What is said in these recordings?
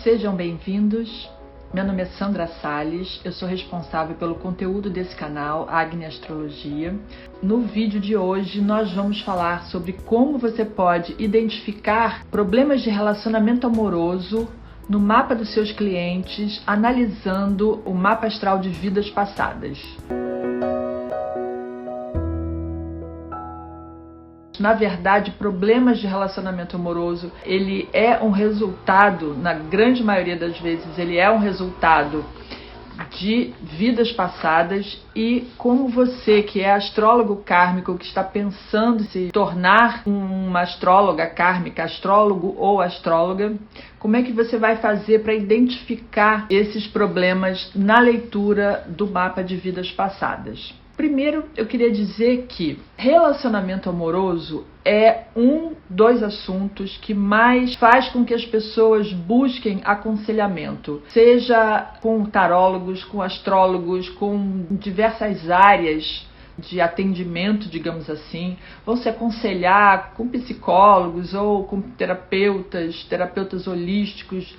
Sejam bem-vindos. Meu nome é Sandra Salles, eu sou responsável pelo conteúdo desse canal, Agni Astrologia. No vídeo de hoje nós vamos falar sobre como você pode identificar problemas de relacionamento amoroso no mapa dos seus clientes, analisando o mapa astral de vidas passadas. Na verdade, problemas de relacionamento amoroso, ele é um resultado, na grande maioria das vezes, ele é um resultado de vidas passadas. E como você, que é astrólogo kármico, que está pensando em se tornar uma astróloga kármica, astrólogo ou astróloga, como é que você vai fazer para identificar esses problemas na leitura do mapa de vidas passadas? Primeiro, eu queria dizer que relacionamento amoroso é um dos assuntos que mais faz com que as pessoas busquem aconselhamento, seja com tarólogos, com astrólogos, com diversas áreas de atendimento, digamos assim, vão se aconselhar com psicólogos ou com terapeutas holísticos.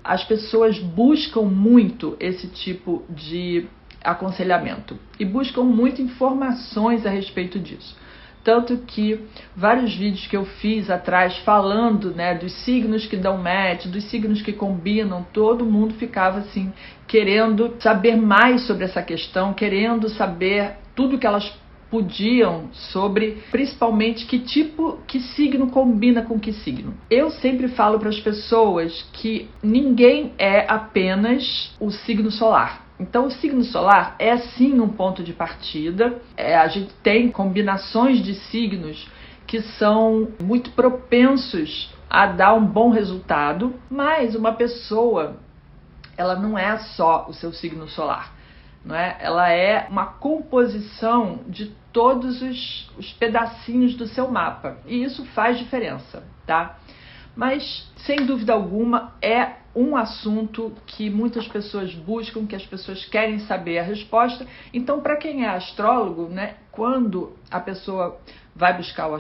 As pessoas buscam muito esse tipo de aconselhamento e buscam muito informações a respeito disso. Tanto que vários vídeos que eu fiz atrás falando, dos signos que dão match, dos signos que combinam, todo mundo ficava assim, querendo saber mais sobre essa questão, querendo saber tudo que elas podiam sobre, principalmente, que signo combina com que signo. Eu sempre falo para as pessoas que ninguém é apenas o signo solar. Então, o signo solar é sim um ponto de partida. A gente tem combinações de signos que são muito propensos a dar um bom resultado, mas uma pessoa, ela não é só o seu signo solar, não é? Ela é uma composição de todos os pedacinhos do seu mapa, e isso faz diferença, tá? Mas, sem dúvida alguma, é um assunto que muitas pessoas buscam, que as pessoas querem saber a resposta. Então, para quem é astrólogo, quando a pessoa vai buscar o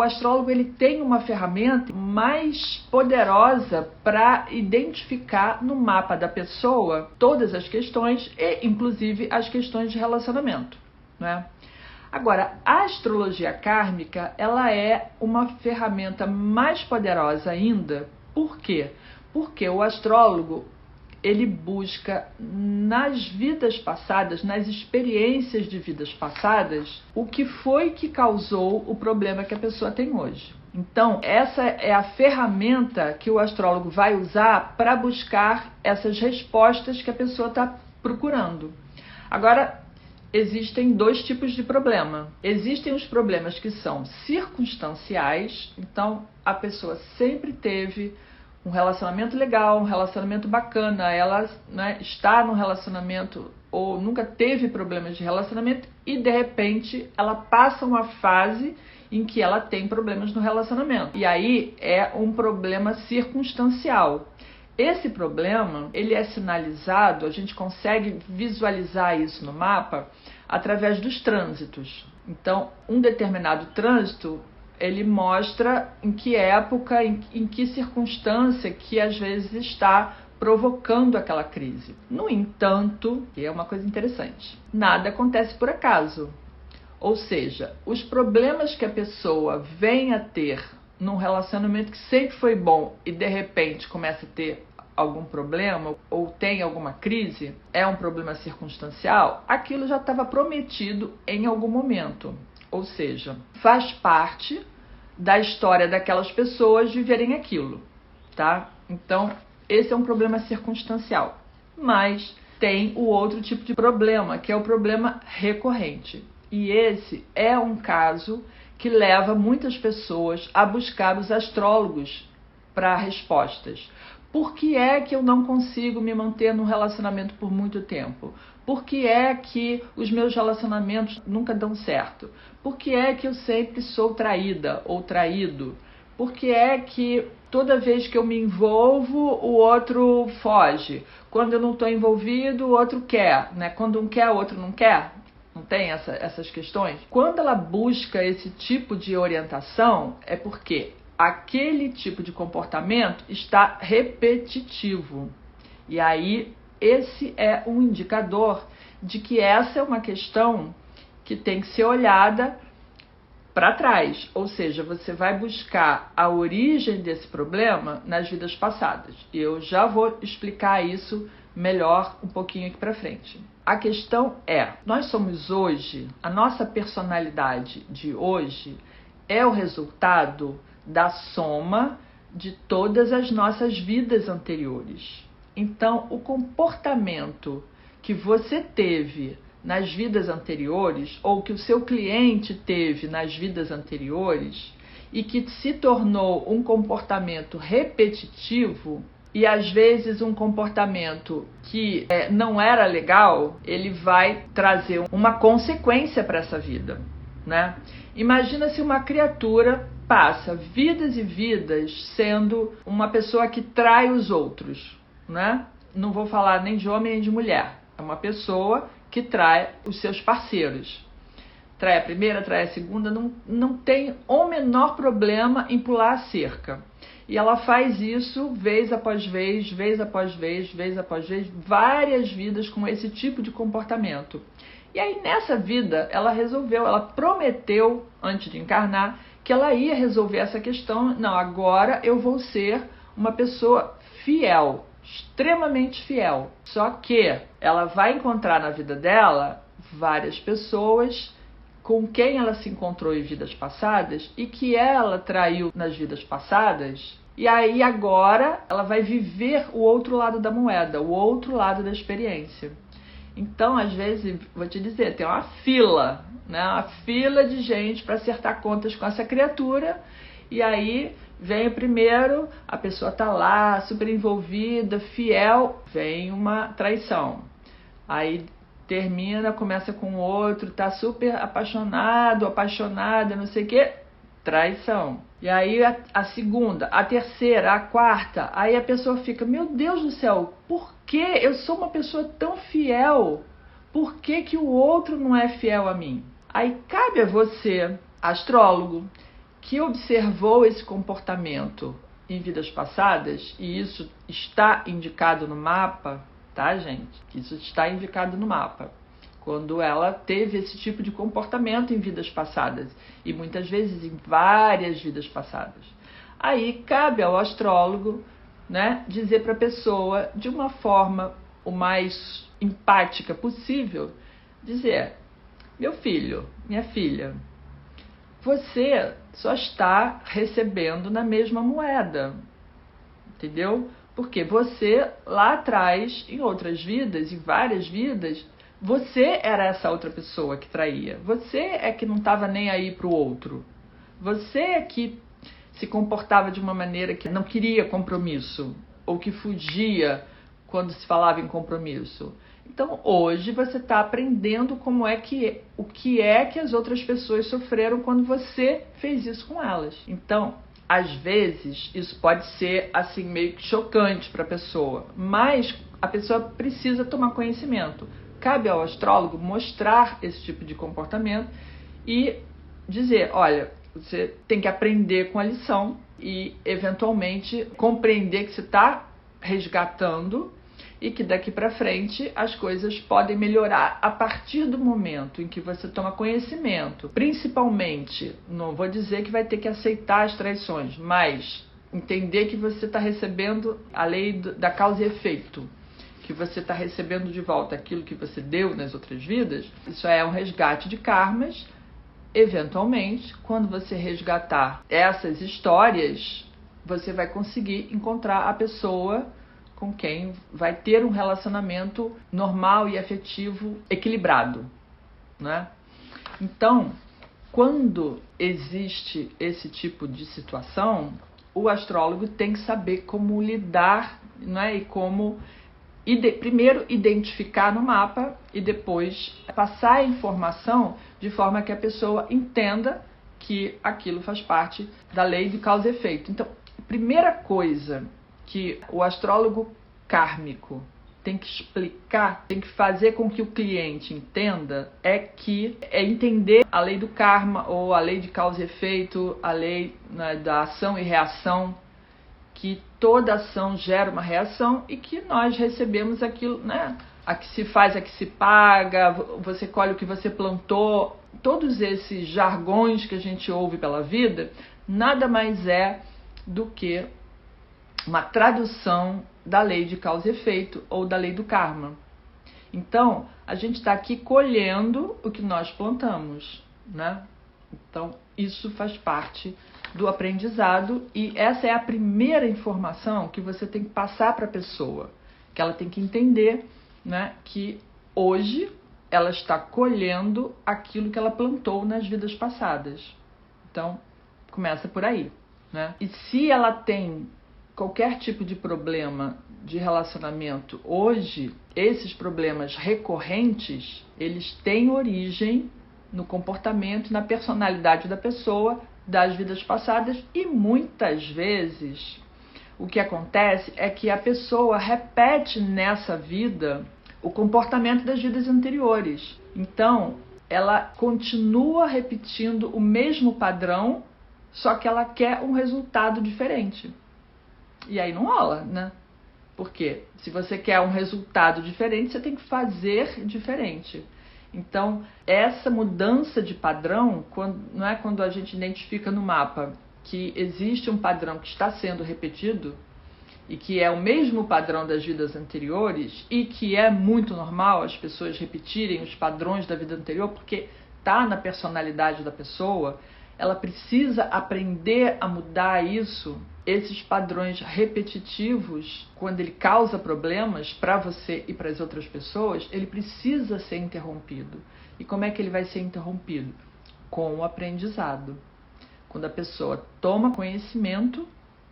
astrólogo ele tem uma ferramenta mais poderosa para identificar no mapa da pessoa todas as questões, e inclusive as questões de relacionamento, né? Agora, a astrologia kármica, ela é uma ferramenta mais poderosa ainda. Por quê? Porque o astrólogo, ele busca nas vidas passadas, nas experiências de vidas passadas, o que foi que causou o problema que a pessoa tem hoje. Então, essa é a ferramenta que o astrólogo vai usar para buscar essas respostas que a pessoa está procurando. Agora, existem dois tipos de problema. Existem os problemas que são circunstanciais, então a pessoa sempre teve um relacionamento legal, um relacionamento bacana, ela está num relacionamento ou nunca teve problemas de relacionamento e de repente ela passa uma fase em que ela tem problemas no relacionamento. E aí é um problema circunstancial. Esse problema, ele é sinalizado, a gente consegue visualizar isso no mapa através dos trânsitos. Então, um determinado trânsito, ele mostra em que época, em que circunstância que às vezes está provocando aquela crise. No entanto, e é uma coisa interessante, nada acontece por acaso. Ou seja, os problemas que a pessoa vem a ter num relacionamento que sempre foi bom e de repente começa a ter algum problema ou tem alguma crise, é um problema circunstancial, aquilo já estava prometido em algum momento. Ou seja, faz parte da história daquelas pessoas viverem aquilo, tá? Então, esse é um problema circunstancial. Mas tem o outro tipo de problema, que é o problema recorrente. E esse é um caso que leva muitas pessoas a buscar os astrólogos para respostas. Por que é que eu não consigo me manter num relacionamento por muito tempo? Por que é que os meus relacionamentos nunca dão certo? Por que é que eu sempre sou traída ou traído? Por que é que toda vez que eu me envolvo, o outro foge? Quando eu não estou envolvido, o outro quer, Quando um quer, o outro não quer? Não tem essas questões? Quando ela busca esse tipo de orientação, é porque aquele tipo de comportamento está repetitivo. E aí, esse é um indicador de que essa é uma questão que tem que ser olhada para trás. Ou seja, você vai buscar a origem desse problema nas vidas passadas. E eu já vou explicar isso melhor um pouquinho aqui para frente. A questão é, nós somos hoje, a nossa personalidade de hoje é o resultado da soma de todas as nossas vidas anteriores. Então, o comportamento que você teve nas vidas anteriores, ou que o seu cliente teve nas vidas anteriores, e que se tornou um comportamento repetitivo, e às vezes um comportamento que não era legal, ele vai trazer uma consequência para essa vida, né? Imagina se uma criatura passa vidas e vidas sendo uma pessoa que trai os outros, né? Não vou falar nem de homem nem de mulher. É uma pessoa que trai os seus parceiros. Trai a primeira, trai a segunda, não tem o menor problema em pular a cerca. E ela faz isso vez após vez, vez após vez, vez após vez, várias vidas com esse tipo de comportamento. E aí nessa vida ela prometeu, antes de encarnar, que ela ia resolver essa questão. Não, agora eu vou ser uma pessoa fiel, extremamente fiel. Só que ela vai encontrar na vida dela várias pessoas com quem ela se encontrou em vidas passadas e que ela traiu nas vidas passadas. E aí agora ela vai viver o outro lado da moeda, o outro lado da experiência. Então, às vezes, vou te dizer, tem uma fila, né? Uma fila de gente para acertar contas com essa criatura. E aí vem o primeiro, a pessoa tá lá, super envolvida, fiel, vem uma traição. Aí termina, começa com outro, tá super apaixonado, apaixonada, não sei o quê, traição. E aí a segunda, a terceira, a quarta, aí a pessoa fica, meu Deus do céu, por que eu sou uma pessoa tão fiel? Por que que o outro não é fiel a mim? Aí cabe a você, astrólogo, que observou esse comportamento em vidas passadas, e isso está indicado no mapa, tá, gente? Isso está indicado no mapa. Quando ela teve esse tipo de comportamento em vidas passadas, e muitas vezes em várias vidas passadas. Aí cabe ao astrólogo, né, dizer para a pessoa, de uma forma o mais empática possível, dizer, meu filho, minha filha, você só está recebendo na mesma moeda, entendeu? Porque você lá atrás, em outras vidas, em várias vidas, você era essa outra pessoa que traía. Você é que não estava nem aí para o outro. Você é que se comportava de uma maneira que não queria compromisso, ou que fugia quando se falava em compromisso. Então, hoje você está aprendendo o que é que as outras pessoas sofreram quando você fez isso com elas. Então, às vezes, isso pode ser assim meio que chocante para a pessoa, mas a pessoa precisa tomar conhecimento. Cabe ao astrólogo mostrar esse tipo de comportamento e dizer, olha, você tem que aprender com a lição e, eventualmente, compreender que você está resgatando e que daqui para frente as coisas podem melhorar a partir do momento em que você toma conhecimento. Principalmente, não vou dizer que vai ter que aceitar as traições, mas entender que você está recebendo a lei da causa e efeito, que você está recebendo de volta aquilo que você deu nas outras vidas. Isso é um resgate de karmas. Eventualmente, quando você resgatar essas histórias, você vai conseguir encontrar a pessoa com quem vai ter um relacionamento normal e afetivo equilibrado, né? Então, quando existe esse tipo de situação, o astrólogo tem que saber como lidar, né? E como primeiro identificar no mapa e depois passar a informação de forma que a pessoa entenda que aquilo faz parte da lei de causa e efeito. Então, a primeira coisa que o astrólogo kármico tem que explicar, tem que fazer com que o cliente entenda, é entender a lei do karma, ou a lei de causa e efeito, a lei, né, da ação e reação, que toda ação gera uma reação e que nós recebemos aquilo, né? A que se faz, a que se paga, você colhe o que você plantou. Todos esses jargões que a gente ouve pela vida, nada mais é do que uma tradução da lei de causa e efeito ou da lei do karma. Então, a gente está aqui colhendo o que nós plantamos, né? Então, isso faz parte do aprendizado e essa é a primeira informação que você tem que passar para a pessoa, que ela tem que entender, né, que hoje ela está colhendo aquilo que ela plantou nas vidas passadas. Então, começa por aí, né? E se ela tem qualquer tipo de problema de relacionamento hoje, esses problemas recorrentes, eles têm origem no comportamento e na personalidade da pessoa das vidas passadas e muitas vezes o que acontece é que a pessoa repete nessa vida o comportamento das vidas anteriores. Então, ela continua repetindo o mesmo padrão, só que ela quer um resultado diferente. E aí não rola, né? Porque se você quer um resultado diferente, você tem que fazer diferente. Então, essa mudança de padrão, não é quando a gente identifica no mapa que existe um padrão que está sendo repetido e que é o mesmo padrão das vidas anteriores e que é muito normal as pessoas repetirem os padrões da vida anterior porque está na personalidade da pessoa, ela precisa aprender a mudar isso, esses padrões repetitivos, quando ele causa problemas para você e para as outras pessoas, ele precisa ser interrompido. E como é que ele vai ser interrompido? Com o aprendizado. Quando a pessoa toma conhecimento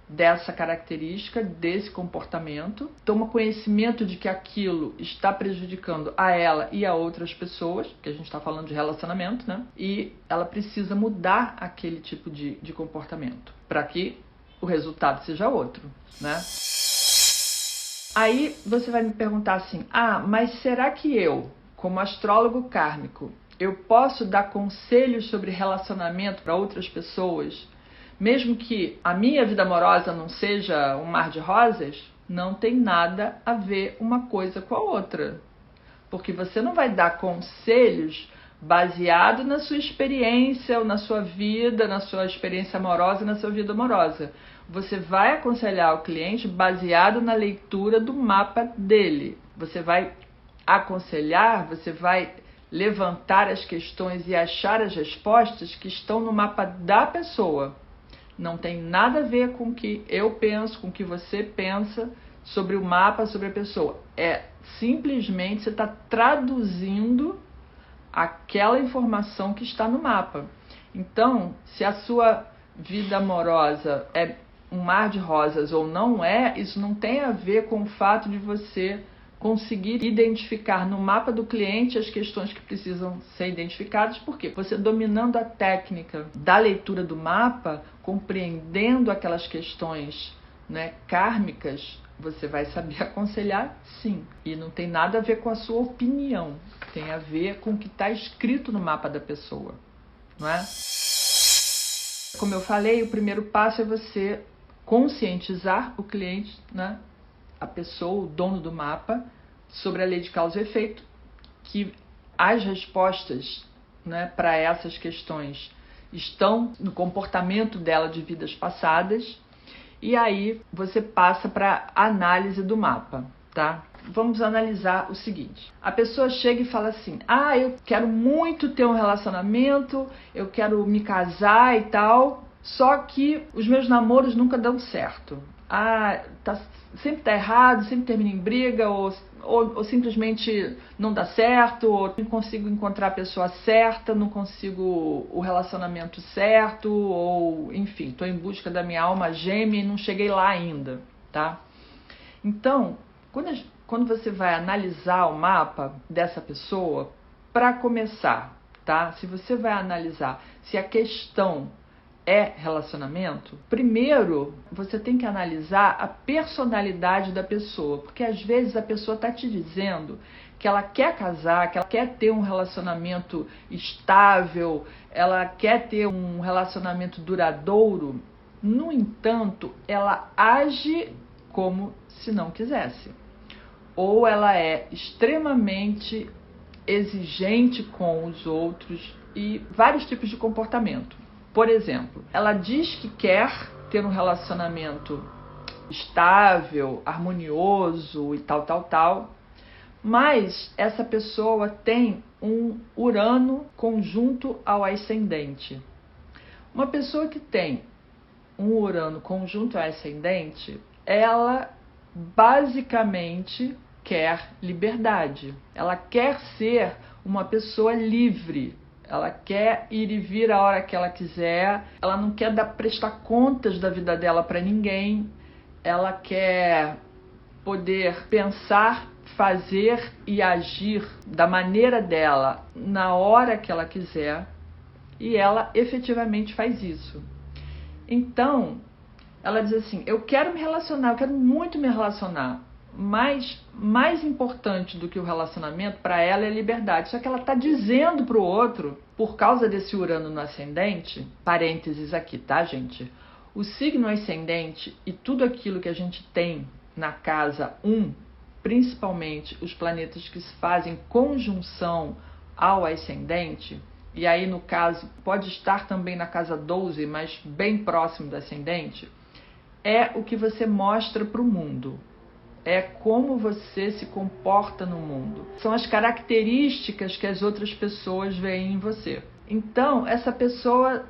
dessa característica, desse comportamento, toma conhecimento de que aquilo está prejudicando a ela e a outras pessoas, que a gente está falando de relacionamento, né? E ela precisa mudar aquele tipo de comportamento para que o resultado seja outro, né? Aí você vai me perguntar assim, mas será que eu, como astrólogo kármico, eu posso dar conselhos sobre relacionamento para outras pessoas, mesmo que a minha vida amorosa não seja um mar de rosas? Não tem nada a ver uma coisa com a outra. Porque você não vai dar conselhos baseado na sua experiência, ou na sua vida, na sua experiência amorosa, na sua vida amorosa. Você vai aconselhar o cliente baseado na leitura do mapa dele. Você vai aconselhar, você vai levantar as questões e achar as respostas que estão no mapa da pessoa. Não tem nada a ver com o que eu penso, com o que você pensa sobre o mapa, sobre a pessoa. É simplesmente você está traduzindo aquela informação que está no mapa. Então, se a sua vida amorosa é um mar de rosas ou não é, isso não tem a ver com o fato de você conseguir identificar no mapa do cliente as questões que precisam ser identificadas, porque você dominando a técnica da leitura do mapa, compreendendo aquelas questões, né, kármicas, você vai saber aconselhar, sim. E não tem nada a ver com a sua opinião, tem a ver com o que está escrito no mapa da pessoa, não é? Como eu falei, o primeiro passo é você conscientizar o cliente, né, a pessoa, o dono do mapa, sobre a lei de causa e efeito, que as respostas, né, para essas questões estão no comportamento dela de vidas passadas, e aí você passa para a análise do mapa, tá? Vamos analisar o seguinte. A pessoa chega e fala assim, eu quero muito ter um relacionamento, eu quero me casar e tal, só que os meus namoros nunca dão certo. Sempre tá errado, sempre termina em briga, ou simplesmente não dá certo, ou não consigo encontrar a pessoa certa, não consigo o relacionamento certo, ou enfim, estou em busca da minha alma gêmea e não cheguei lá ainda, tá? Então, quando você vai analisar o mapa dessa pessoa, para começar, tá? Se você vai analisar se a questão é relacionamento? Primeiro, você tem que analisar a personalidade da pessoa, porque às vezes a pessoa está te dizendo que ela quer casar, que ela quer ter um relacionamento estável, ela quer ter um relacionamento duradouro. No entanto, ela age como se não quisesse. Ou ela é extremamente exigente com os outros e vários tipos de comportamento. Por exemplo, ela diz que quer ter um relacionamento estável, harmonioso e tal, mas essa pessoa tem um Urano conjunto ao ascendente. Uma pessoa que tem um Urano conjunto ao ascendente, ela basicamente quer liberdade. Ela quer ser uma pessoa livre. Ela quer ir e vir a hora que ela quiser. Ela não quer prestar contas da vida dela para ninguém. Ela quer poder pensar, fazer e agir da maneira dela na hora que ela quiser. E ela efetivamente faz isso. Então, ela diz assim, eu quero me relacionar, eu quero muito me relacionar, mas mais importante do que o relacionamento para ela é a liberdade. Só que ela está dizendo para o outro, por causa desse Urano no ascendente, parênteses aqui, tá, gente? O signo ascendente e tudo aquilo que a gente tem na casa 1, principalmente os planetas que se fazem conjunção ao ascendente, e aí no caso pode estar também na casa 12, mas bem próximo do ascendente, é o que você mostra para o mundo. É como você se comporta no mundo. São as características que as outras pessoas veem em você. Então, essa pessoa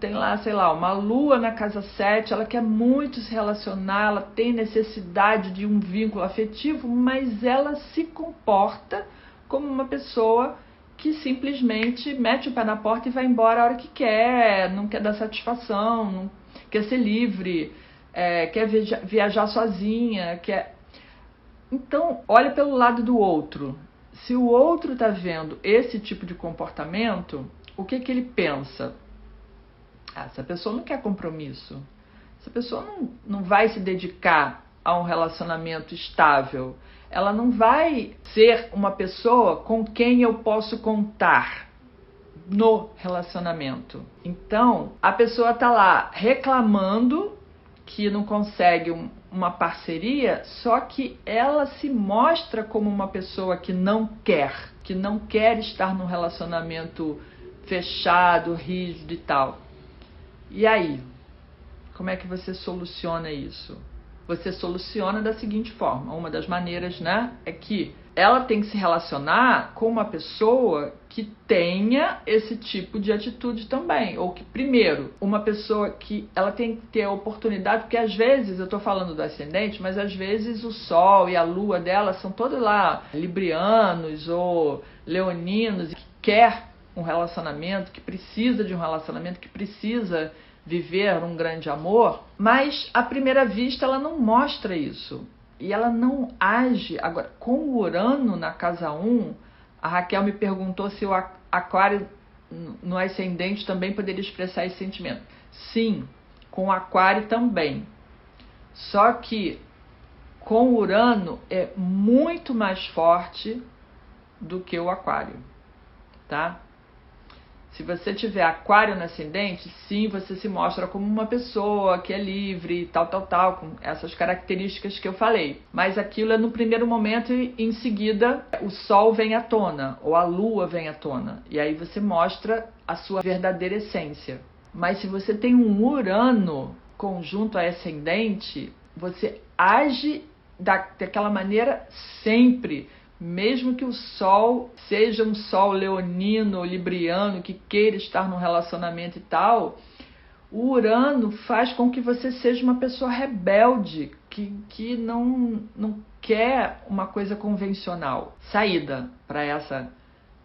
tem lá, sei lá, uma lua na casa 7, ela quer muito se relacionar, ela tem necessidade de um vínculo afetivo, mas ela se comporta como uma pessoa que simplesmente mete o pé na porta e vai embora a hora que quer, não quer dar satisfação, não quer ser livre, quer viajar sozinha, quer... Então, olha pelo lado do outro. Se o outro está vendo esse tipo de comportamento, o que ele pensa? Essa pessoa não quer compromisso. Essa pessoa não vai se dedicar a um relacionamento estável. Ela não vai ser uma pessoa com quem eu posso contar no relacionamento. Então, a pessoa está lá reclamando que não consegue uma parceria, só que ela se mostra como uma pessoa que não quer estar num relacionamento fechado, rígido e tal. E aí, como é que você soluciona isso? Você soluciona da seguinte forma, uma das maneiras, né, é que ela tem que se relacionar com uma pessoa que tenha esse tipo de atitude também, ou que, primeiro, uma pessoa que ela tem que ter a oportunidade, porque às vezes, eu estou falando do ascendente, mas às vezes o Sol e a Lua dela são todos lá librianos ou leoninos, que quer um relacionamento, que precisa de um relacionamento, que precisa viver um grande amor, mas à primeira vista ela não mostra isso. E ela não age. Agora, com o Urano na casa 1, a Raquel me perguntou se o Aquário no ascendente também poderia expressar esse sentimento. Sim, com o Aquário também. Só que com o Urano é muito mais forte do que o Aquário, tá? Se você tiver Aquário no ascendente, sim, você se mostra como uma pessoa que é livre, tal, com essas características que eu falei. Mas aquilo é no primeiro momento e em seguida o Sol vem à tona, ou a Lua vem à tona. E aí você mostra a sua verdadeira essência. Mas se você tem um Urano conjunto a ascendente, você age daquela maneira sempre. Mesmo que o Sol seja um Sol leonino, libriano, que queira estar num relacionamento e tal, o Urano faz com que você seja uma pessoa rebelde, que não quer uma coisa convencional. Saída para essa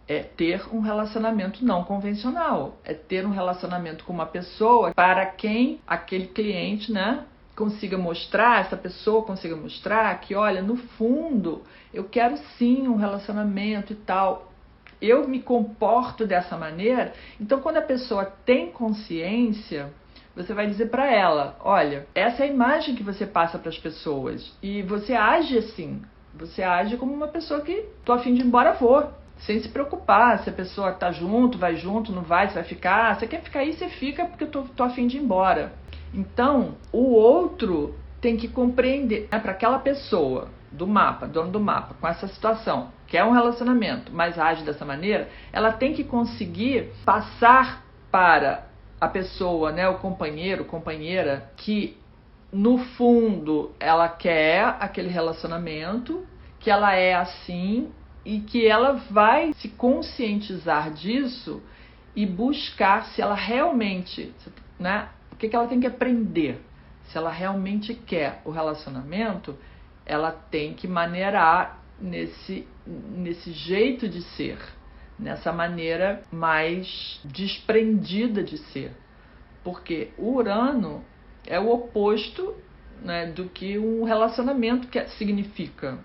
é ter um relacionamento não convencional, é ter um relacionamento com uma pessoa para quem aquele cliente, né, consiga mostrar, essa pessoa consiga mostrar que, olha, no fundo, eu quero sim um relacionamento e tal, eu me comporto dessa maneira. Então, quando a pessoa tem consciência, você vai dizer para ela, olha, essa é a imagem que você passa para as pessoas e você age assim, você age como uma pessoa que tô a fim de ir embora, vou, sem se preocupar se a pessoa tá junto, não vai, se vai ficar, você quer ficar aí, você fica porque eu tô a fim de ir embora. Então, o outro tem que compreender, né, para aquela pessoa do mapa, dono do mapa, com essa situação, que é um relacionamento, mas age dessa maneira, ela tem que conseguir passar para a pessoa, né, o companheiro, companheira, que no fundo ela quer aquele relacionamento, que ela é assim e que ela vai se conscientizar disso e buscar se ela realmente, né, o que ela tem que aprender. Se ela realmente quer o relacionamento, ela tem que maneirar nesse jeito de ser, nessa maneira mais desprendida de ser. Porque o Urano é o oposto, né, do que um relacionamento significa.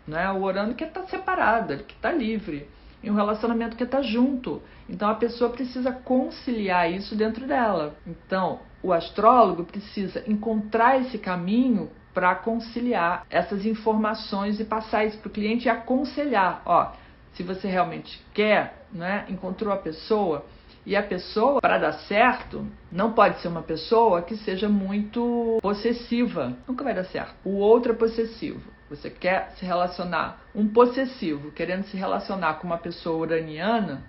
Né? O Urano quer estar separada, que está livre. E um relacionamento que está junto. Então a pessoa precisa conciliar isso dentro dela. Então o astrólogo precisa encontrar esse caminho para conciliar essas informações e passar isso para o cliente e aconselhar. Ó, se você realmente quer, né, encontrou a pessoa, e a pessoa, para dar certo, não pode ser uma pessoa que seja muito possessiva. Nunca vai dar certo. O outro é possessivo. Você quer se relacionar, um possessivo querendo se relacionar com uma pessoa uraniana,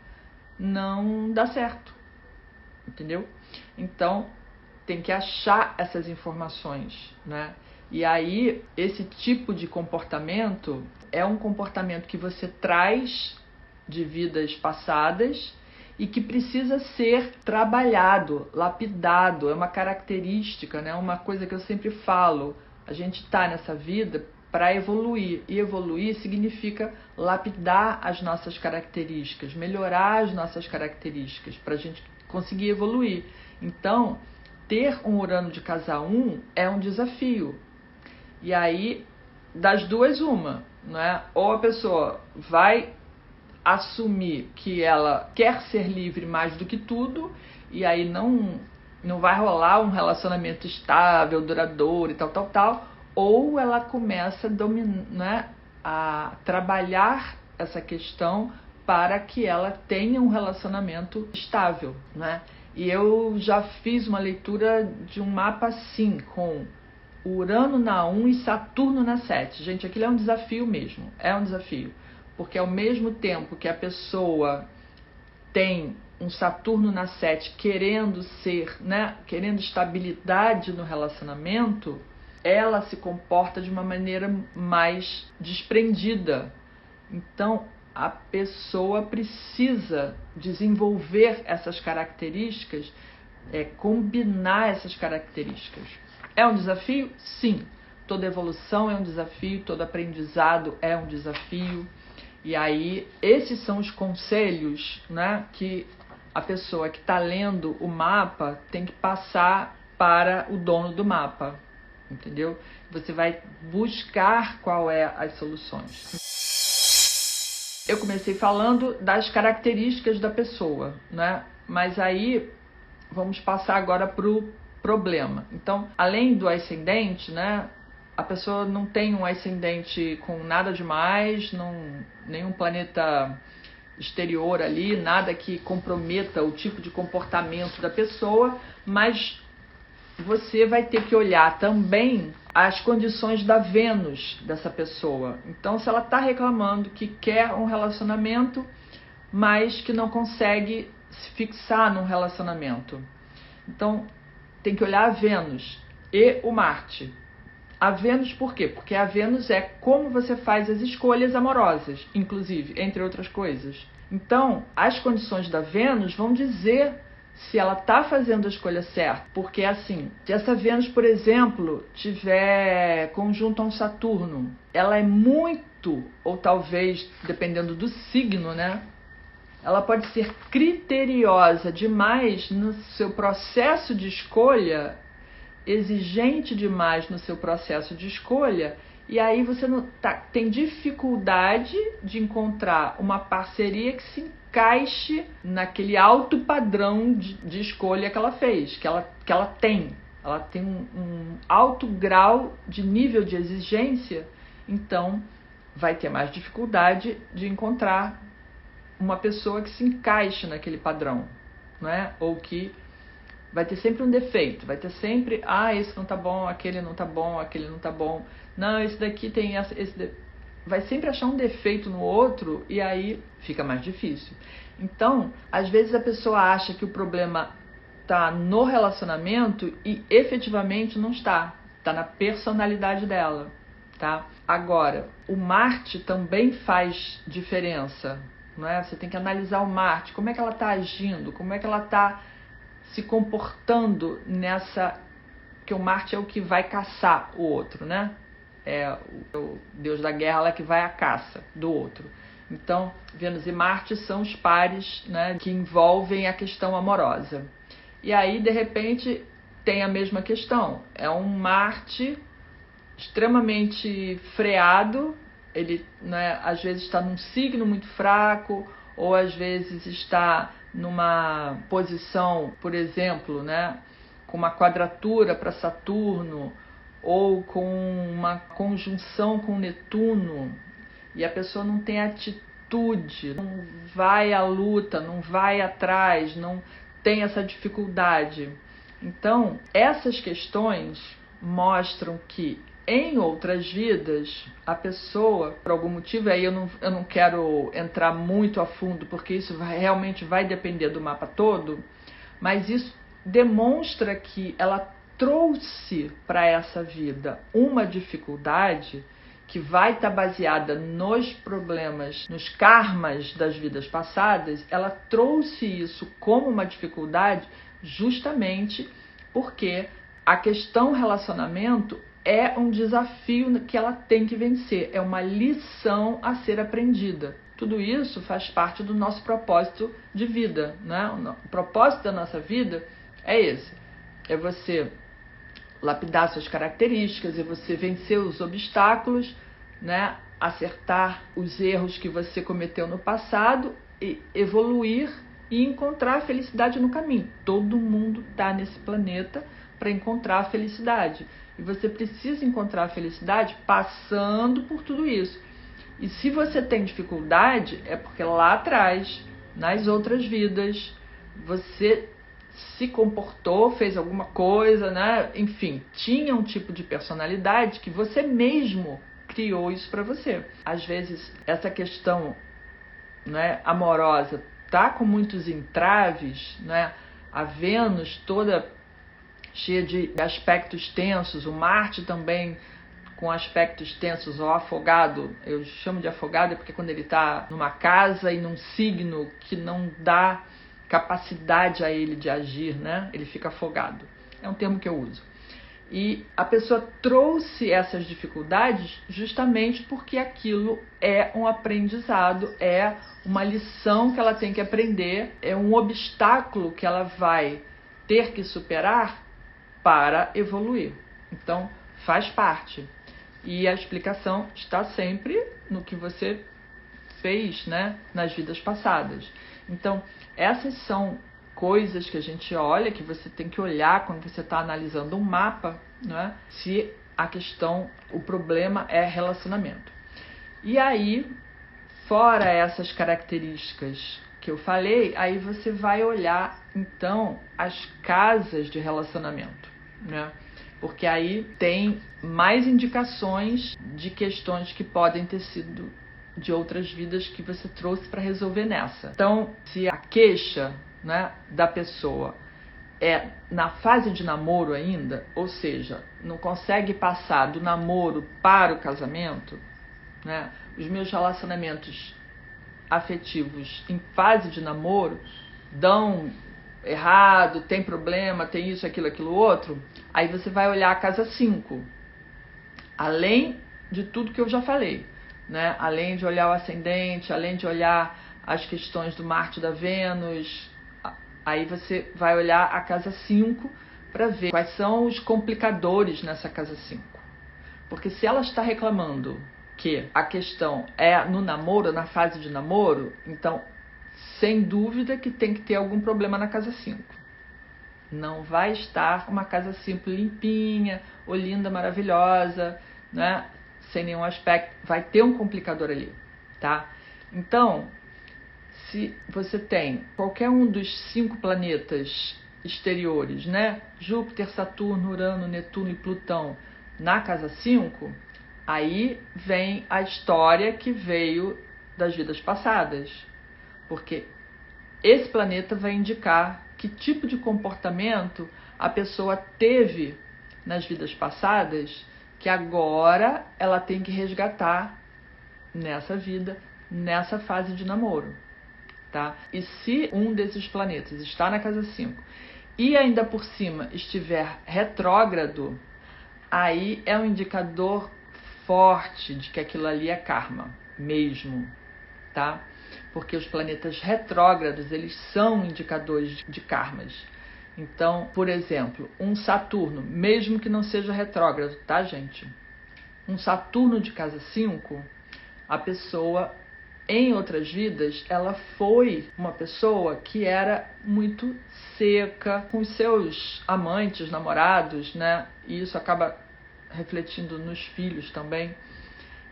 não dá certo. Entendeu? Então, tem que achar essas informações, né? E aí, esse tipo de comportamento é um comportamento que você traz de vidas passadas e que precisa ser trabalhado, lapidado. É uma característica, né? Uma coisa que eu sempre falo. A gente está nessa vida para evoluir. E evoluir significa lapidar as nossas características, melhorar as nossas características, para a gente conseguir evoluir. Então, ter um Urano de casa 1 é um desafio. E aí, das duas, uma, né? Ou a pessoa vai assumir que ela quer ser livre mais do que tudo, e aí não vai rolar um relacionamento estável, duradouro e tal, ou ela começa a né, a trabalhar essa questão para que ela tenha um relacionamento estável, né? E eu já fiz uma leitura de um mapa assim, com Urano na 1 e Saturno na 7. Gente, aquilo é um desafio mesmo, é um desafio. Porque ao mesmo tempo que a pessoa tem um Saturno na 7 querendo ser, né, querendo estabilidade no relacionamento, ela se comporta de uma maneira mais desprendida. Então, a pessoa precisa desenvolver essas características, combinar essas características. É um desafio? Sim. Toda evolução é um desafio, todo aprendizado é um desafio. E aí, esses são os conselhos, né, que a pessoa que está lendo o mapa tem que passar para o dono do mapa, entendeu? Você vai buscar qual é as soluções. Eu comecei falando das características da pessoa, né? Mas aí vamos passar agora para o problema. Então, além do ascendente, né? A pessoa não tem um ascendente com nada demais, nenhum planeta exterior ali, nada que comprometa o tipo de comportamento da pessoa, mas você vai ter que olhar também as condições da Vênus dessa pessoa. Então, se ela está reclamando que quer um relacionamento, mas que não consegue se fixar num relacionamento. Então, tem que olhar a Vênus e o Marte. A Vênus por quê? Porque a Vênus é como você faz as escolhas amorosas, inclusive, entre outras coisas. Então, as condições da Vênus vão dizer se ela está fazendo a escolha certa. Porque, assim, se essa Vênus, por exemplo, tiver conjunto a um Saturno, ela é muito, ou talvez, dependendo do signo, né? Ela pode ser criteriosa demais no seu processo de escolha, exigente demais no seu processo de escolha, e aí você tem dificuldade de encontrar uma parceria que se encaixe naquele alto padrão de escolha que ela fez, que ela tem. Ela tem um alto grau de nível de exigência, então vai ter mais dificuldade de encontrar uma pessoa que se encaixe naquele padrão, né? Ou que vai ter sempre um defeito, vai ter sempre, esse não tá bom, aquele não tá bom, aquele não tá bom, não, esse daqui tem vai sempre achar um defeito no outro e aí fica mais difícil. Então, às vezes a pessoa acha que o problema tá no relacionamento e efetivamente não está, tá na personalidade dela, tá? Agora, o Marte também faz diferença, não é? Você tem que analisar o Marte, como é que ela tá agindo, como é que ela tá se comportando nessa, que o Marte é o que vai caçar o outro, né? É o deus da guerra lá que vai à caça do outro. Então, Vênus e Marte são os pares, né, que envolvem a questão amorosa. E aí, de repente, tem a mesma questão. É um Marte extremamente freado, ele, né, às vezes está num signo muito fraco, ou às vezes está numa posição, por exemplo, né, com uma quadratura para Saturno, ou com uma conjunção com Netuno, e a pessoa não tem atitude, não vai à luta, não vai atrás, não tem essa dificuldade. Então, essas questões mostram que em outras vidas, a pessoa, por algum motivo, aí eu não quero entrar muito a fundo, porque isso realmente vai depender do mapa todo, mas isso demonstra que ela trouxe para essa vida uma dificuldade que vai estar baseada nos problemas, nos karmas das vidas passadas. Ela trouxe isso como uma dificuldade justamente porque a questão relacionamento é um desafio que ela tem que vencer, é uma lição a ser aprendida. Tudo isso faz parte do nosso propósito de vida, né? O propósito da nossa vida é esse, é você lapidar suas características, é você vencer os obstáculos, né? Acertar os erros que você cometeu no passado e evoluir e encontrar a felicidade no caminho. Todo mundo está nesse planeta para encontrar a felicidade. E você precisa encontrar a felicidade passando por tudo isso. E se você tem dificuldade, é porque lá atrás, nas outras vidas, você se comportou, fez alguma coisa, né? Enfim, tinha um tipo de personalidade que você mesmo criou isso para você. Às vezes, essa questão, né, amorosa tá com muitos entraves, né? A Vênus toda cheia de aspectos tensos, o Marte também com aspectos tensos, o afogado, eu chamo de afogado porque quando ele está numa casa e num signo que não dá capacidade a ele de agir, né? Ele fica afogado. É um termo que eu uso. E a pessoa trouxe essas dificuldades justamente porque aquilo é um aprendizado, é uma lição que ela tem que aprender, é um obstáculo que ela vai ter que superar para evoluir. Então, faz parte. E a explicação está sempre no que você fez, né, nas vidas passadas. Então, essas são coisas que a gente olha, que você tem que olhar quando você está analisando um mapa, né, se a questão, o problema é relacionamento. E aí, fora essas características que eu falei, aí você vai olhar, então, as casas de relacionamento, né? Porque aí tem mais indicações de questões que podem ter sido de outras vidas que você trouxe para resolver nessa. Então, se a queixa, né, da pessoa é na fase de namoro ainda, ou seja, não consegue passar do namoro para o casamento, né? Os meus relacionamentos afetivos em fase de namoro dão errado, tem problema, tem isso, aquilo, outro, aí você vai olhar a casa 5, além de tudo que eu já falei, né? Além de olhar o ascendente, além de olhar as questões do Marte e da Vênus, aí você vai olhar a casa 5 para ver quais são os complicadores nessa casa 5. Porque se ela está reclamando que a questão é no namoro, na fase de namoro, então, sem dúvida que tem que ter algum problema na casa 5. Não vai estar uma casa 5 limpinha, ou linda, maravilhosa, né? Sem nenhum aspecto. Vai ter um complicador ali, tá? Então, se você tem qualquer um dos 5 planetas exteriores, né? Júpiter, Saturno, Urano, Netuno e Plutão na casa 5, aí vem a história que veio das vidas passadas. Porque esse planeta vai indicar que tipo de comportamento a pessoa teve nas vidas passadas que agora ela tem que resgatar nessa vida, nessa fase de namoro, tá? E se um desses planetas está na casa 5 e ainda por cima estiver retrógrado, aí é um indicador forte de que aquilo ali é karma mesmo, tá? Porque os planetas retrógrados, eles são indicadores de karmas. Então, por exemplo, um Saturno, mesmo que não seja retrógrado, tá, gente? Um Saturno de casa 5, a pessoa, em outras vidas, ela foi uma pessoa que era muito seca com os seus amantes, namorados, né? E isso acaba refletindo nos filhos também.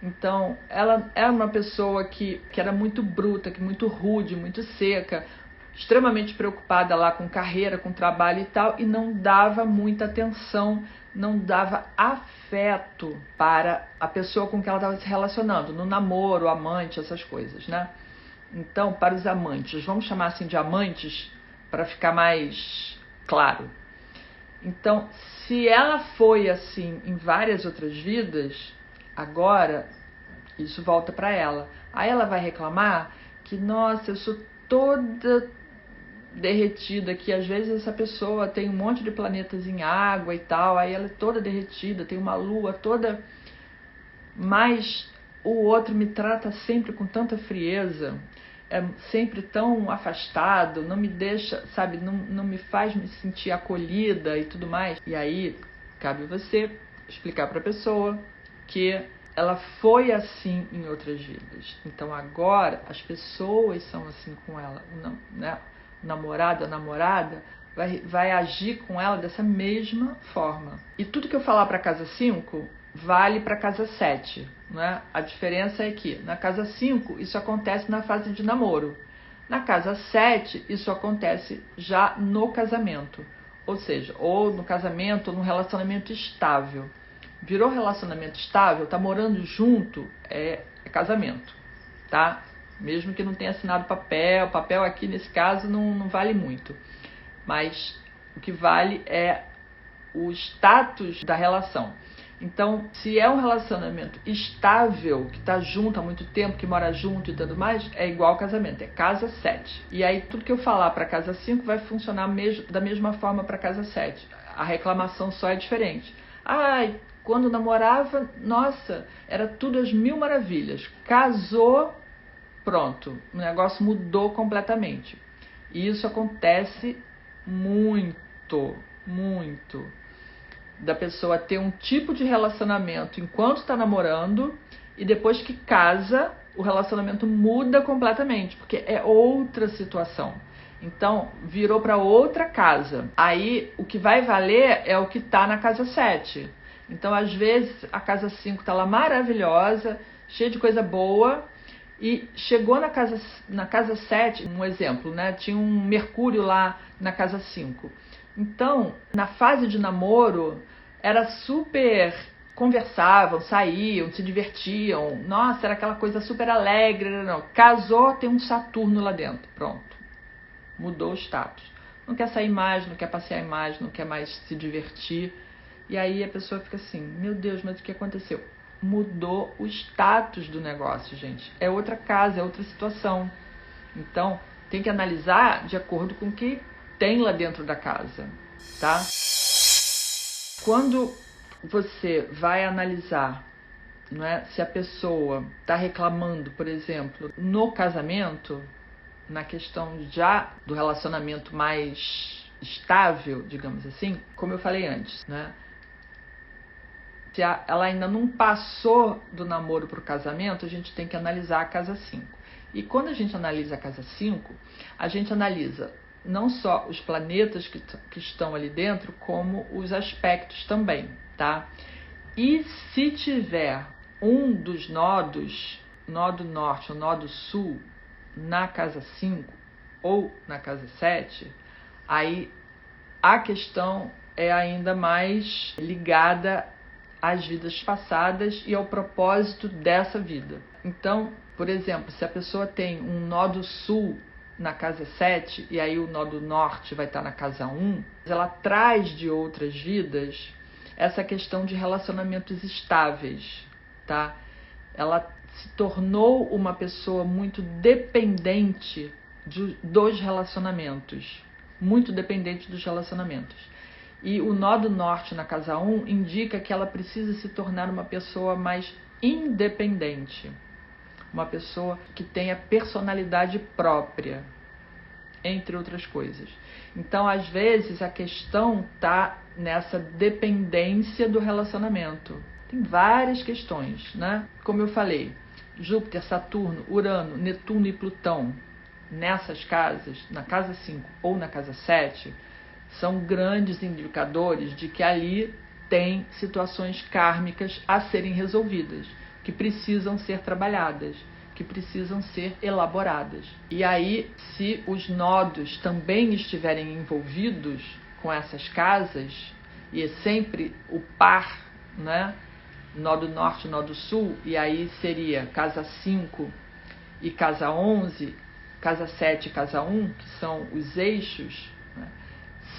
Então, ela era uma pessoa que era muito bruta, que muito rude, muito seca, extremamente preocupada lá com carreira, com trabalho e tal, e não dava muita atenção, não dava afeto para a pessoa com que ela estava se relacionando, no namoro, amante, essas coisas, né? Então, para os amantes, vamos chamar assim de amantes, para ficar mais claro. Então, se ela foi assim em várias outras vidas, agora isso volta para ela. Aí ela vai reclamar que, nossa, eu sou toda derretida, que às vezes essa pessoa tem um monte de planetas em água e tal, aí ela é toda derretida, tem uma lua toda, mas o outro me trata sempre com tanta frieza, é sempre tão afastado, não me deixa, sabe, não me faz me sentir acolhida e tudo mais. E aí cabe você explicar para a pessoa que ela foi assim em outras vidas. Então agora as pessoas são assim com ela, né? O namorado, a namorada vai agir com ela dessa mesma forma. E tudo que eu falar para casa 5 vale para casa 7, né? A diferença é que na casa 5 isso acontece na fase de namoro. Na casa 7 isso acontece já no casamento. Ou seja, ou no casamento ou no relacionamento estável. Virou relacionamento estável, tá morando junto, é casamento, tá? Mesmo que não tenha assinado papel aqui nesse caso não vale muito. Mas o que vale é o status da relação. Então, se é um relacionamento estável, que está junto há muito tempo, que mora junto e tudo mais, é igual ao casamento, é casa 7. E aí tudo que eu falar para casa 5 vai funcionar da mesma forma para casa 7. A reclamação só é diferente. Ai, quando namorava, nossa, era tudo às mil maravilhas. Casou, pronto, o negócio mudou completamente. E isso acontece muito, muito. Da pessoa ter um tipo de relacionamento enquanto está namorando e depois que casa, o relacionamento muda completamente, porque é outra situação. Então, virou para outra casa. Aí, o que vai valer é o que está na casa 7. Então, às vezes, a casa 5 está lá maravilhosa, cheia de coisa boa, e chegou na casa 7, um exemplo, né? Tinha um Mercúrio lá na casa 5. Então, na fase de namoro, era super... conversavam, saíam, se divertiam. Nossa, era aquela coisa super alegre. Não. Casou, tem um Saturno lá dentro. Pronto. Mudou o status. Não quer sair mais, não quer passear mais, não quer mais se divertir. E aí a pessoa fica assim, meu Deus, mas o que aconteceu? Mudou o status do negócio, gente. É outra casa, é outra situação. Então, tem que analisar de acordo com o que tem lá dentro da casa, tá? Quando você vai analisar, não é, se a pessoa está reclamando, por exemplo, no casamento, na questão já do relacionamento mais estável, digamos assim, como eu falei antes, né? Se ela ainda não passou do namoro para o casamento, a gente tem que analisar a casa 5. E quando a gente analisa a casa 5, a gente analisa não só os planetas que estão ali dentro, como os aspectos também, tá? E se tiver um dos nodos, nodo norte ou nodo sul, na casa 5 ou na casa 7, aí a questão é ainda mais ligada às vidas passadas e ao propósito dessa vida. Então, por exemplo, se a pessoa tem um nodo sul na casa 7 e aí o nodo norte vai estar na casa 1, ela traz de outras vidas essa questão de relacionamentos estáveis, tá? Ela se tornou uma pessoa muito dependente dos relacionamentos, muito dependente dos relacionamentos. E o nodo norte na casa 1 indica que ela precisa se tornar uma pessoa mais independente, uma pessoa que tenha personalidade própria, entre outras coisas. Então, às vezes, a questão está nessa dependência do relacionamento. Tem várias questões, né? Como eu falei, Júpiter, Saturno, Urano, Netuno e Plutão, nessas casas, na casa 5 ou na casa 7, são grandes indicadores de que ali tem situações kármicas a serem resolvidas, que precisam ser trabalhadas, que precisam ser elaboradas. E aí, se os nodos também estiverem envolvidos com essas casas, e é sempre o par, né? Nodo norte, nodo sul, e aí seria casa 5 e casa 11, casa 7 e casa 1, que são os eixos, né?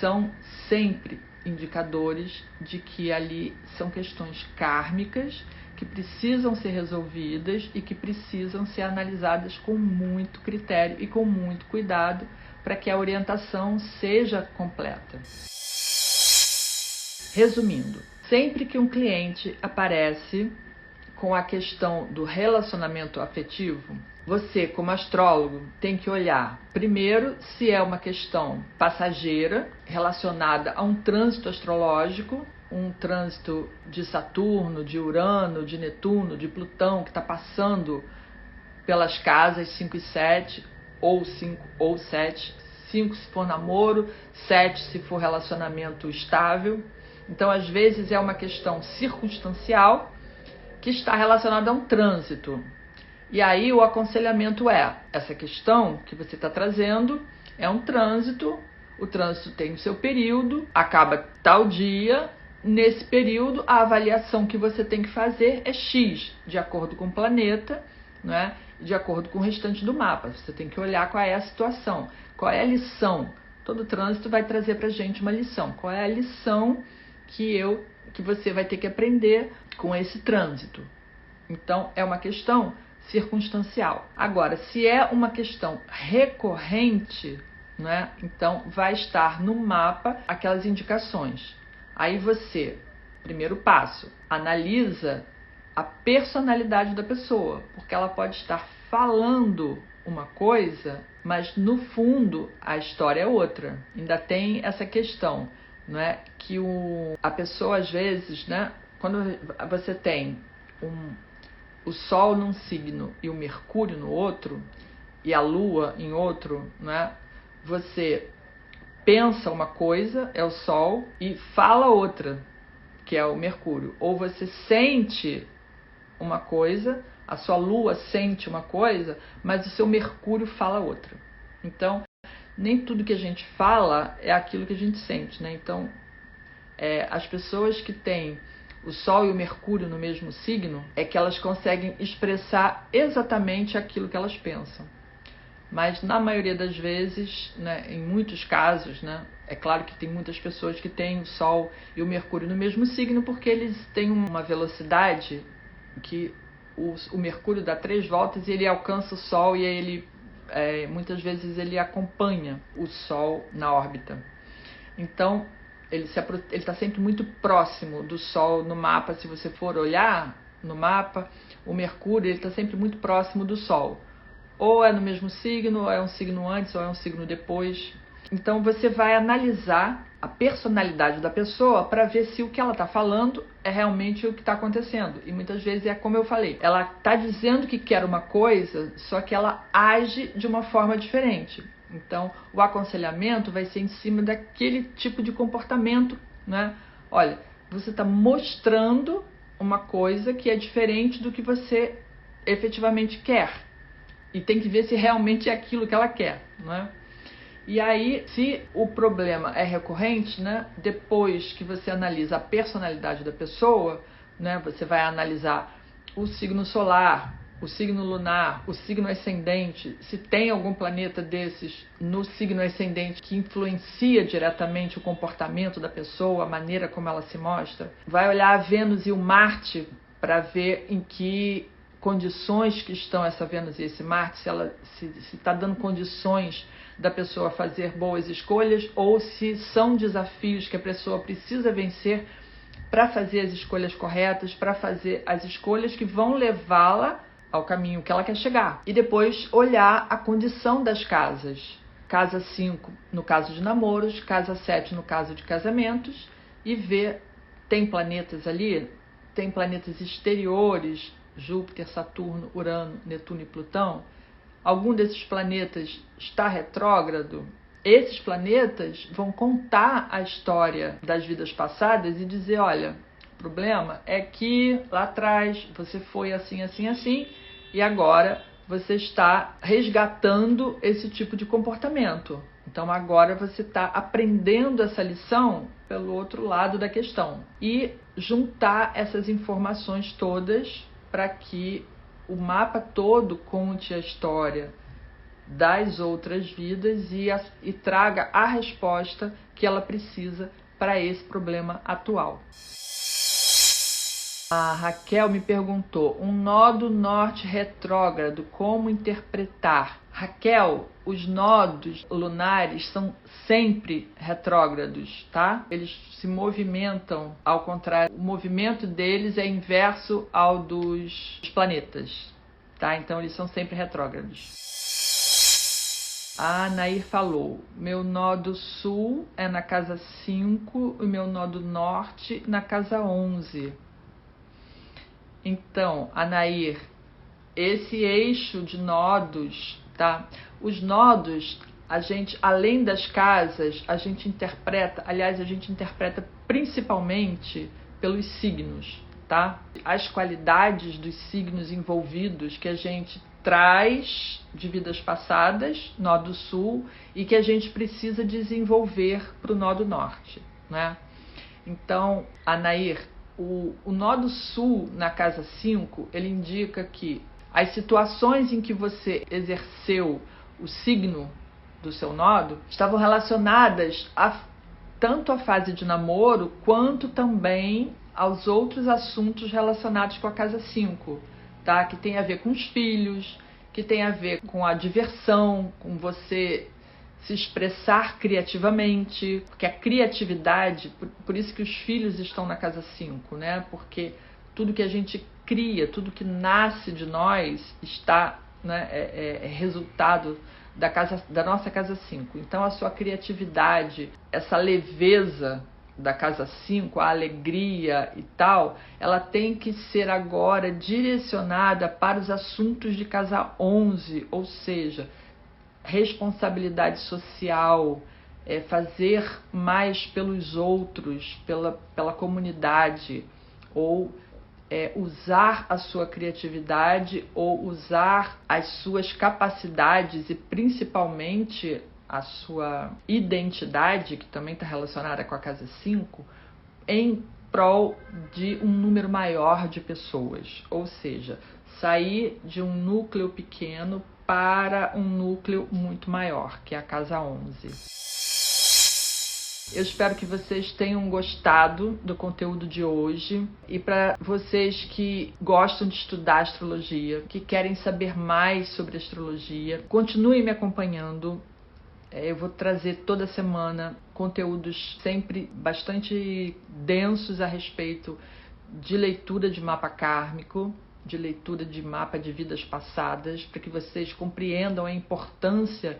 São sempre indicadores de que ali são questões kármicas que precisam ser resolvidas e que precisam ser analisadas com muito critério e com muito cuidado para que a orientação seja completa. Resumindo, sempre que um cliente aparece com a questão do relacionamento afetivo, você, como astrólogo, tem que olhar, primeiro, se é uma questão passageira, relacionada a um trânsito astrológico, um trânsito de Saturno, de Urano, de Netuno, de Plutão, que está passando pelas casas 5 e 7, ou 5 ou 7, 5 se for namoro, 7 se for relacionamento estável. Então, às vezes, é uma questão circunstancial que está relacionada a um trânsito. E aí o aconselhamento é, essa questão que você está trazendo é um trânsito, o trânsito tem o seu período, acaba tal dia, nesse período a avaliação que você tem que fazer é X, de acordo com o planeta, né? De acordo com o restante do mapa. Você tem que olhar qual é a situação, qual é a lição. Todo trânsito vai trazer para a gente uma lição. Qual é a lição que você vai ter que aprender com esse trânsito? Então, é uma questão circunstancial. Agora, se é uma questão recorrente, né, então vai estar no mapa aquelas indicações. Aí você, primeiro passo, analisa a personalidade da pessoa, porque ela pode estar falando uma coisa, mas no fundo a história é outra. Ainda tem essa questão, não é, que a pessoa às vezes, né, quando você tem o Sol num signo e o Mercúrio no outro, e a Lua em outro, né? Você pensa uma coisa, é o Sol, e fala outra, que é o Mercúrio. Ou você sente uma coisa, a sua Lua sente uma coisa, mas o seu Mercúrio fala outra. Então, nem tudo que a gente fala é aquilo que a gente sente, né? Então, as pessoas que têm o Sol e o Mercúrio no mesmo signo, é que elas conseguem expressar exatamente aquilo que elas pensam. Mas na maioria das vezes, né, em muitos casos, né, é claro que tem muitas pessoas que têm o Sol e o Mercúrio no mesmo signo porque eles têm uma velocidade que o Mercúrio dá 3 voltas e ele alcança o Sol e ele, muitas vezes ele acompanha o Sol na órbita. Então, ele está sempre muito próximo do Sol no mapa. Se você for olhar no mapa, o Mercúrio está sempre muito próximo do Sol. Ou é no mesmo signo, ou é um signo antes, ou é um signo depois. Então você vai analisar a personalidade da pessoa para ver se o que ela está falando é realmente o que está acontecendo. E muitas vezes é como eu falei, ela está dizendo que quer uma coisa, só que ela age de uma forma diferente. Então o aconselhamento vai ser em cima daquele tipo de comportamento, né? Olha, você está mostrando uma coisa que é diferente do que você efetivamente quer. E tem que ver se realmente é aquilo que ela quer, né? E aí, se o problema é recorrente, né, depois que você analisa a personalidade da pessoa, né, você vai analisar o signo solar, o signo lunar, o signo ascendente, se tem algum planeta desses no signo ascendente que influencia diretamente o comportamento da pessoa, a maneira como ela se mostra. Vai olhar a Vênus e o Marte para ver em que condições que estão essa Vênus e esse Marte, se está dando condições da pessoa fazer boas escolhas ou se são desafios que a pessoa precisa vencer para fazer as escolhas corretas, para fazer as escolhas que vão levá-la ao caminho que ela quer chegar. E depois olhar a condição das casas. Casa 5 no caso de namoros, casa 7 no caso de casamentos, e ver, tem planetas ali, tem planetas exteriores, Júpiter, Saturno, Urano, Netuno e Plutão. Algum desses planetas está retrógrado, esses planetas vão contar a história das vidas passadas e dizer, olha, o problema é que lá atrás você foi assim, assim, assim, e agora você está resgatando esse tipo de comportamento. Então agora você está aprendendo essa lição pelo outro lado da questão. E juntar essas informações todas para que o mapa todo conte a história das outras vidas e traga a resposta que ela precisa para esse problema atual. A Raquel me perguntou, um nódo norte retrógrado, como interpretar? Raquel, os nodos lunares são sempre retrógrados, tá? Eles se movimentam ao contrário. O movimento deles é inverso ao dos planetas, tá? Então eles são sempre retrógrados. A Nair falou, meu nodo sul é na casa 5 e meu nodo norte na casa 11. Então, Anair, esse eixo de nodos, tá? Os nodos, a gente, além das casas, a gente interpreta principalmente pelos signos, tá? As qualidades dos signos envolvidos que a gente traz de vidas passadas, nodo sul, e que a gente precisa desenvolver para o nodo norte, né? Então, Anair, o nodo sul na casa 5, ele indica que as situações em que você exerceu o signo do seu nodo estavam relacionadas tanto à fase de namoro quanto também aos outros assuntos relacionados com a casa 5, tá? Que tem a ver com os filhos, que tem a ver com a diversão, com você se expressar criativamente, porque a criatividade, por isso que os filhos estão na casa 5, né? Porque tudo que a gente cria, tudo que nasce de nós está, né, é resultado da nossa casa 5. Então a sua criatividade, essa leveza da casa 5, a alegria e tal, ela tem que ser agora direcionada para os assuntos de casa 11, ou seja, responsabilidade social, fazer mais pelos outros, pela comunidade, ou usar a sua criatividade, ou usar as suas capacidades e principalmente a sua identidade, que também está relacionada com a casa 5, em prol de um número maior de pessoas, ou seja, sair de um núcleo pequeno para um núcleo muito maior, que é a casa 11. Eu espero que vocês tenham gostado do conteúdo de hoje. E para vocês que gostam de estudar astrologia, que querem saber mais sobre astrologia, continuem me acompanhando. Eu vou trazer toda semana conteúdos sempre bastante densos a respeito de leitura de mapa kármico, de leitura de mapa de vidas passadas, para que vocês compreendam a importância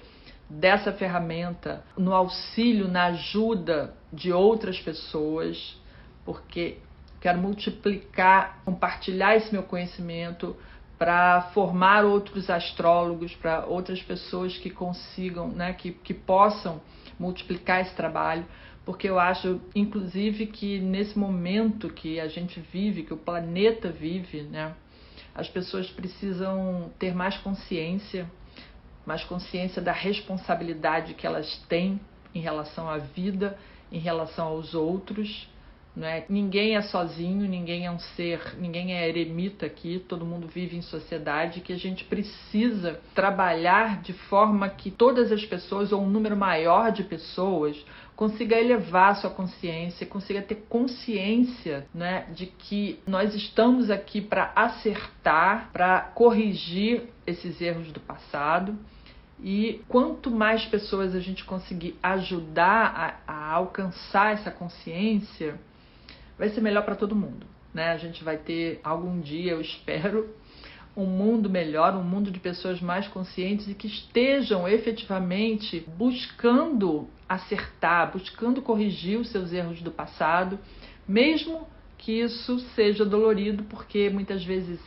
dessa ferramenta no auxílio, na ajuda de outras pessoas, porque quero multiplicar, compartilhar esse meu conhecimento para formar outros astrólogos, para outras pessoas que consigam, né, que possam multiplicar esse trabalho, porque eu acho, inclusive, que nesse momento que a gente vive, que o planeta vive, né, as pessoas precisam ter mais consciência da responsabilidade que elas têm em relação à vida, em relação aos outros, né? Ninguém é sozinho, ninguém é um ser, ninguém é eremita aqui, todo mundo vive em sociedade, que a gente precisa trabalhar de forma que todas as pessoas, ou um número maior de pessoas, consiga elevar sua consciência, consiga ter consciência, né, de que nós estamos aqui para acertar, para corrigir esses erros do passado. E quanto mais pessoas a gente conseguir ajudar a alcançar essa consciência, vai ser melhor para todo mundo, né? A gente vai ter algum dia, eu espero, um mundo melhor, um mundo de pessoas mais conscientes e que estejam efetivamente buscando acertar, buscando corrigir os seus erros do passado, mesmo que isso seja dolorido, porque muitas vezes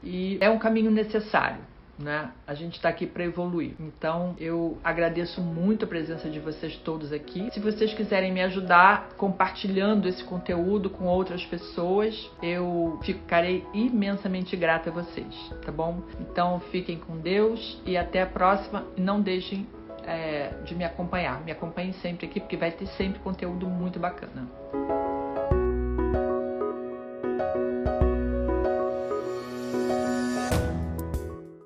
e é um caminho necessário, né? A gente está aqui para evoluir. Então eu agradeço muito a presença de vocês todos aqui. Se vocês quiserem me ajudar compartilhando esse conteúdo com outras pessoas, eu ficarei imensamente grata a vocês, tá bom? Então fiquem com Deus e até a próxima. E não deixem de me acompanhar. Me acompanhem sempre aqui, porque vai ter sempre conteúdo muito bacana.